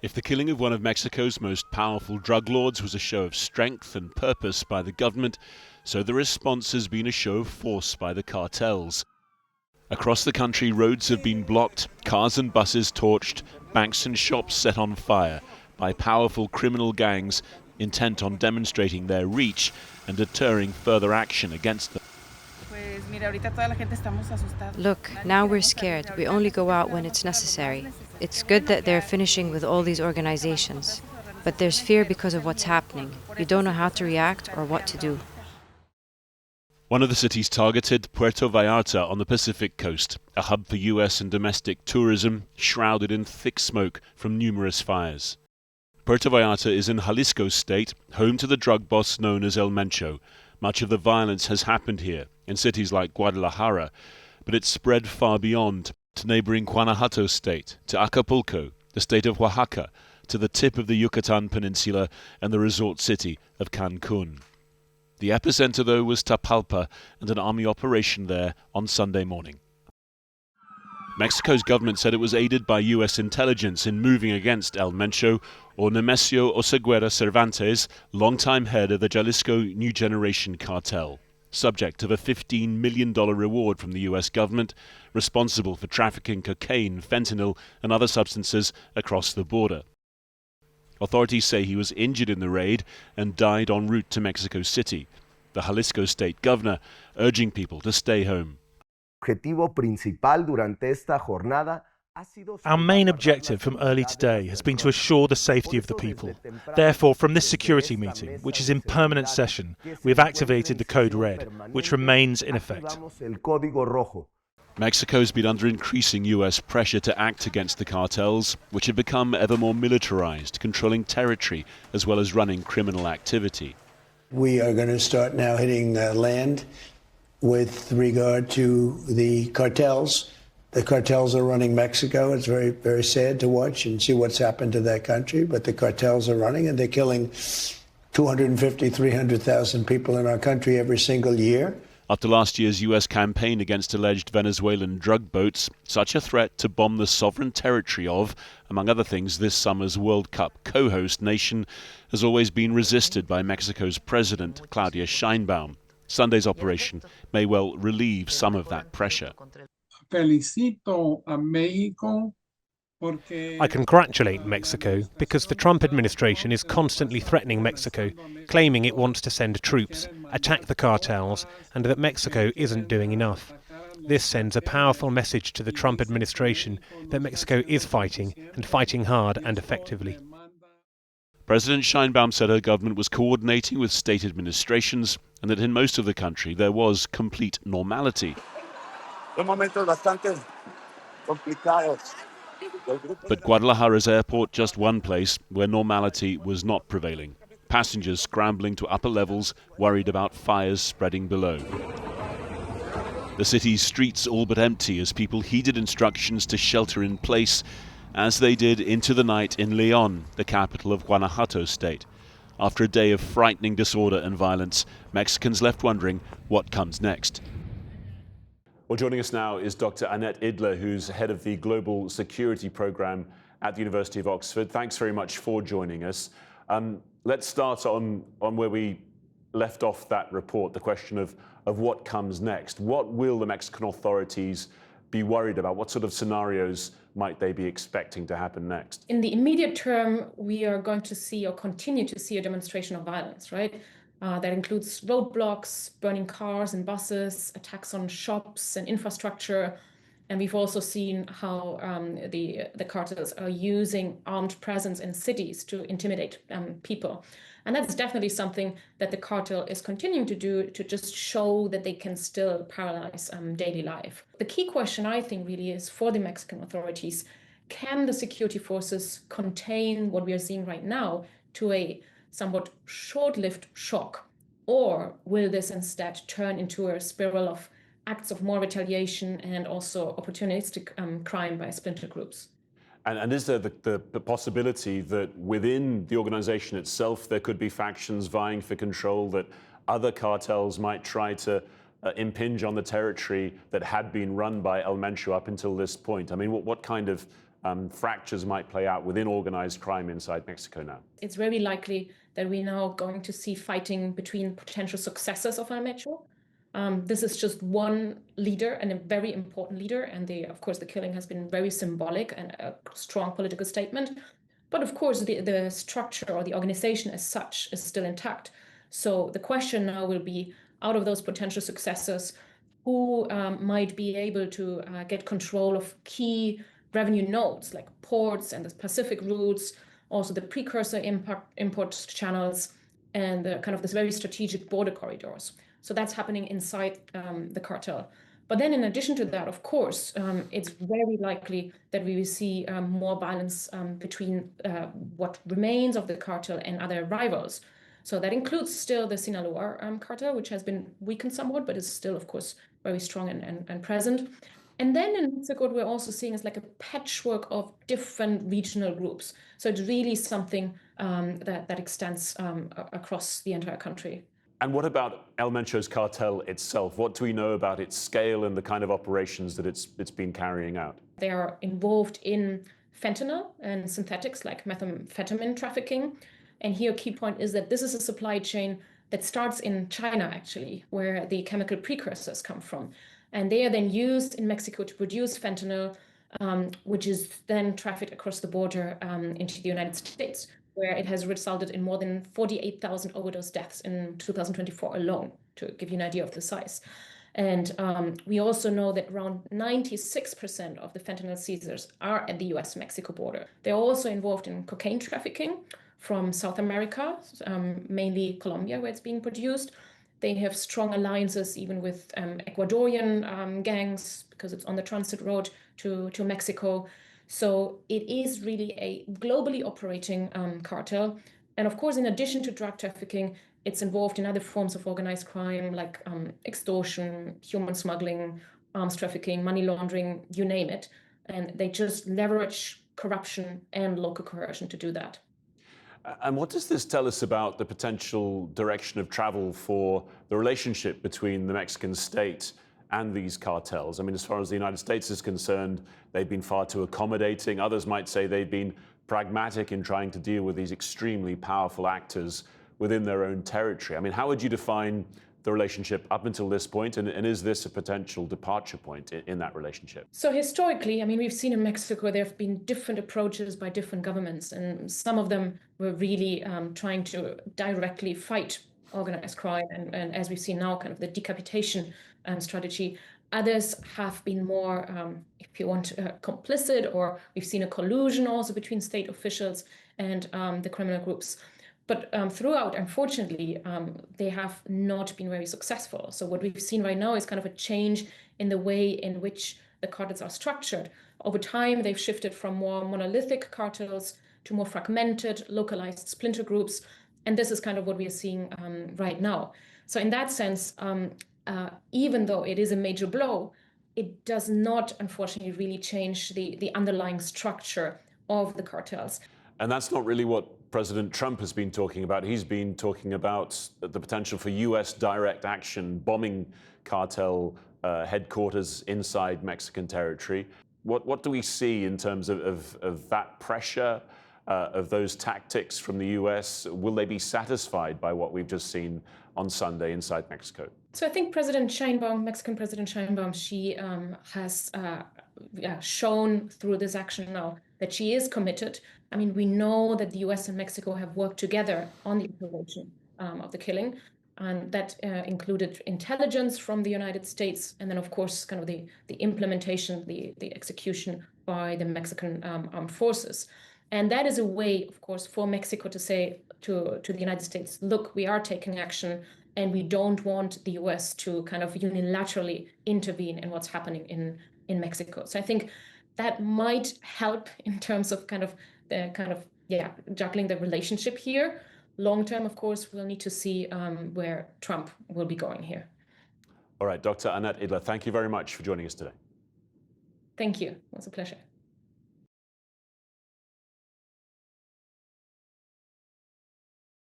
If the killing of one of Mexico's most powerful drug lords was a show of strength and purpose by the government, so the response has been a show of force by the cartels. Across the country, roads have been blocked, cars and buses torched, banks and shops set on fire by powerful criminal gangs intent on demonstrating their reach and deterring further action against them. Look, now we're scared. We only go out when it's necessary. It's good that they're finishing with all these organizations. But there's fear because of what's happening. You don't know how to react or what to do. One of the cities targeted, Puerto Vallarta on the Pacific coast, a hub for US and domestic tourism, shrouded in thick smoke from numerous fires. Puerto Vallarta is in Jalisco state, home to the drug boss known as El Mencho. Much of the violence has happened here, in cities like Guadalajara, but it's spread far beyond, to neighboring Guanajuato state, to Acapulco, the state of Oaxaca, to the tip of the Yucatan Peninsula and the resort city of Cancun. The epicenter, though, was Tapalpa and an army operation there on Sunday morning. Mexico's government said it was aided by US intelligence in moving against El Mencho, or Nemesio Oseguera Cervantes, longtime head of the Jalisco New Generation Cartel, subject of a $15 million reward from the US government, responsible for trafficking cocaine, fentanyl and other substances across the border. Authorities say he was injured in the raid and died en route to Mexico City, the Jalisco state governor urging people to stay home. Our main objective from early today has been to assure the safety of the people. Therefore, from this security meeting, which is in permanent session, we have activated the Code Red, which remains in effect. Mexico's been under increasing US pressure to act against the cartels, which have become ever more militarized, controlling territory as well as running criminal activity. We are going to start now hitting land with regard to the cartels. The cartels are running Mexico. It's very, very sad to watch and see what's happened to that country, but the cartels are running and they're killing 250, 300,000 people in our country every single year. After last year's US campaign against alleged Venezuelan drug boats, such a threat to bomb the sovereign territory of, among other things, this summer's World Cup co-host nation has always been resisted by Mexico's president, Claudia Sheinbaum. Sunday's operation may well relieve some of that pressure. I congratulate Mexico because the Trump administration is constantly threatening Mexico, claiming it wants to send troops, attack the cartels, and that Mexico isn't doing enough. This sends a powerful message to the Trump administration that Mexico is fighting, and fighting hard and effectively. President Sheinbaum said her government was coordinating with state administrations and that in most of the country there was complete normality. But Guadalajara's airport, just one place where normality was not prevailing. Passengers scrambling to upper levels, worried about fires spreading below. The city's streets all but empty as people heeded instructions to shelter in place, as they did into the night in León, the capital of Guanajuato state. After a day of frightening disorder and violence, Mexicans left wondering what comes next. Well, joining us now is Dr. Annette Idler, who's head of the Global Security Program at the University of Oxford. Thanks very much for joining us. Let's start on where we left off that report, the question of what comes next. What will the Mexican authorities be worried about? What sort of scenarios might they be expecting to happen next? In the immediate term, we are going to see or continue to see a demonstration of violence, right? That includes roadblocks, burning cars and buses, attacks on shops and infrastructure. And we've also seen how the cartels are using armed presence in cities to intimidate people. And that's definitely something that the cartel is continuing to do to just show that they can still paralyze daily life. The key question, I think, really is for the Mexican authorities, can the security forces contain what we are seeing right now to a somewhat short-lived shock, or will this instead turn into a spiral of acts of more retaliation and also opportunistic crime by splinter groups? And is there the possibility that within the organization itself there could be factions vying for control, that other cartels might try to impinge on the territory that had been run by El Mencho up until this point? I mean, what kind of fractures might play out within organized crime inside Mexico now? It's very likely that we're now going to see fighting between potential successors of Mencho. This is just one leader and a very important leader. And of course, the killing has been very symbolic and a strong political statement. But of course, the structure or the organization as such is still intact. So the question now will be, out of those potential successors, who might be able to get control of key revenue nodes like ports and the Pacific routes, also the precursor import channels, and kind of this very strategic border corridors. So that's happening inside the cartel. But then in addition to that, of course, it's very likely that we will see more balance between what remains of the cartel and other rivals. So that includes still the Sinaloa cartel, which has been weakened somewhat, but is still, of course, very strong and present. And then in Mexico, what we're also seeing is like a patchwork of different regional groups. So it's really something that extends across the entire country. And what about El Mencho's cartel itself? What do we know about its scale and the kind of operations that it's been carrying out? They are involved in fentanyl and synthetics like methamphetamine trafficking. And here, a key point is that this is a supply chain that starts in China, actually, where the chemical precursors come from. And they are then used in Mexico to produce fentanyl, which is then trafficked across the border into the United States, where it has resulted in more than 48,000 overdose deaths in 2024 alone, to give you an idea of the size. And we also know that around 96% of the fentanyl seizures are at the US-Mexico border. They're also involved in cocaine trafficking from South America, mainly Colombia, where it's being produced. They have strong alliances even with Ecuadorian gangs because it's on the transit road to Mexico. So it is really a globally operating cartel. And of course, in addition to drug trafficking, it's involved in other forms of organized crime like extortion, human smuggling, arms trafficking, money laundering, you name it. And they just leverage corruption and local coercion to do that. And what does this tell us about the potential direction of travel for the relationship between the Mexican state and these cartels? I mean, as far as the United States is concerned, they've been far too accommodating. Others might say they've been pragmatic in trying to deal with these extremely powerful actors within their own territory. I mean, how would you define the relationship up until this point, and is this a potential departure point in that relationship? So historically, I mean, we've seen in Mexico, there have been different approaches by different governments, and some of them were really trying to directly fight organized crime, and as we've seen now, kind of the decapitation strategy. Others have been more, if you want, complicit, or we've seen a collusion also between state officials and the criminal groups. But throughout, unfortunately, they have not been very successful. So what we've seen right now is kind of a change in the way in which the cartels are structured. Over time, they've shifted from more monolithic cartels to more fragmented, localized splinter groups. And this is kind of what we are seeing right now. So in that sense, even though it is a major blow, it does not, unfortunately, really change the underlying structure of the cartels. And that's not really what President Trump has been talking about. He's been talking about the potential for US direct action, bombing cartel headquarters inside Mexican territory. What do we see in terms of that pressure, of those tactics from the US? Will they be satisfied by what we've just seen on Sunday inside Mexico? So I think President Sheinbaum, Mexican President Sheinbaum, she has shown through this action now that she is committed. I mean, we know that the US and Mexico have worked together on the operation of the killing, and that included intelligence from the United States, and then, of course, kind of the implementation, the execution by the Mexican armed forces. And that is a way, of course, for Mexico to say to the United States, look, we are taking action, and we don't want the US to kind of unilaterally intervene in what's happening in Mexico. So I think that might help in terms of juggling the relationship here. Long term, of course, we'll need to see where Trump will be going here. All right, Dr. Annette Idler, thank you very much for joining us today. Thank you. It was a pleasure.